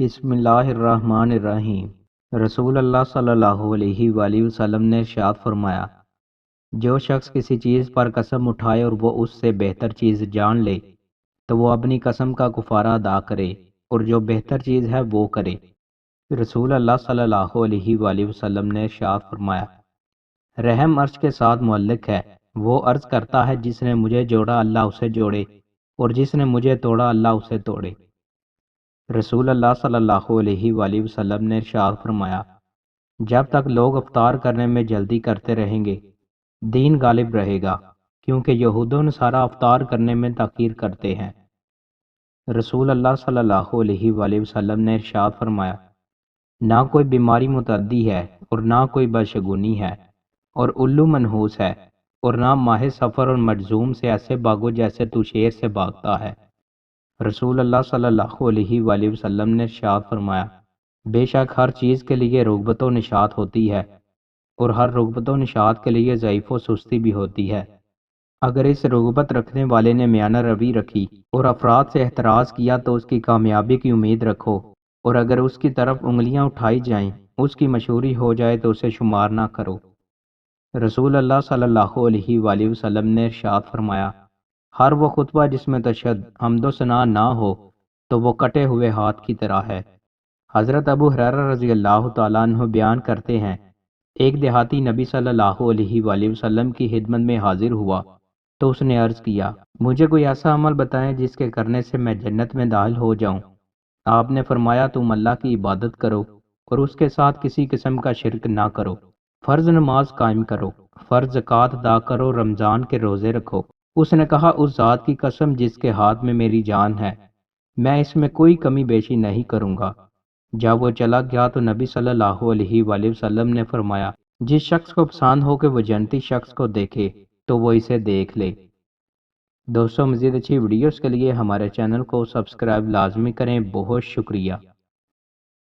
بسم اللہ الرحمن الرحیم۔ رسول اللہ صلی اللہ علیہ وآلہ وسلم نے ارشاد فرمایا، جو شخص کسی چیز پر قسم اٹھائے اور وہ اس سے بہتر چیز جان لے تو وہ اپنی قسم کا کفارہ ادا کرے اور جو بہتر چیز ہے وہ کرے۔ رسول اللہ صلی اللہ علیہ وآلہ وسلم نے ارشاد فرمایا، رحم عرش کے ساتھ معلق ہے، وہ عرض کرتا ہے جس نے مجھے جوڑا اللہ اسے جوڑے اور جس نے مجھے توڑا اللہ اسے توڑے۔ رسول اللہ صلی اللہ علیہ وآلہ وسلم نے ارشاد فرمایا، جب تک لوگ افطار کرنے میں جلدی کرتے رہیں گے دین غالب رہے گا، کیونکہ یہود و نصارہ افطار کرنے میں تاخیر کرتے ہیں۔ رسول اللہ صلی اللہ علیہ وآلہ وسلم نے ارشاد فرمایا، نہ کوئی بیماری متعدی ہے اور نہ کوئی بدشگونی ہے اور الو منحوس ہے، اور نہ ماہ سفر اور مجذوم سے ایسے بھاگو جیسے تو شیر سے بھاگتا ہے۔ رسول اللہ صلی اللہ علیہ وآلہ وسلم نے ارشاد فرمایا، بے شک ہر چیز کے لیے رغبت و نشاط ہوتی ہے اور ہر رغبت و نشاط کے لیے ضعیف و سستی بھی ہوتی ہے۔ اگر اس رغبت رکھنے والے نے میانہ روی رکھی اور افراد سے احتراز کیا تو اس کی کامیابی کی امید رکھو، اور اگر اس کی طرف انگلیاں اٹھائی جائیں، اس کی مشہوری ہو جائے تو اسے شمار نہ کرو۔ رسول اللہ صلی اللہ علیہ وآلہ وسلم نے ارشاد فرمایا، ہر وہ خطبہ جس میں تشہد حمد و ثنا نہ ہو تو وہ کٹے ہوئے ہاتھ کی طرح ہے۔ حضرت ابو ہریرہ رضی اللہ تعالیٰ عنہ بیان کرتے ہیں، ایک دیہاتی نبی صلی اللہ علیہ وآلہ وسلم کی خدمت میں حاضر ہوا تو اس نے عرض کیا، مجھے کوئی ایسا عمل بتائیں جس کے کرنے سے میں جنت میں داخل ہو جاؤں۔ آپ نے فرمایا، تم اللہ کی عبادت کرو اور اس کے ساتھ کسی قسم کا شرک نہ کرو، فرض نماز قائم کرو، فرض زکوٰۃ ادا کرو، رمضان کے روزے رکھو۔ اس نے کہا، اس ذات کی قسم جس کے ہاتھ میں میری جان ہے، میں اس میں کوئی کمی بیشی نہیں کروں گا۔ جب وہ چلا گیا تو نبی صلی اللہ علیہ وآلہ وسلم نے فرمایا، جس شخص کو پسند ہو کہ وہ جنتی شخص کو دیکھے تو وہ اسے دیکھ لے۔ دوستوں، مزید اچھی ویڈیوز کے لیے ہمارے چینل کو سبسکرائب لازمی کریں۔ بہت شکریہ۔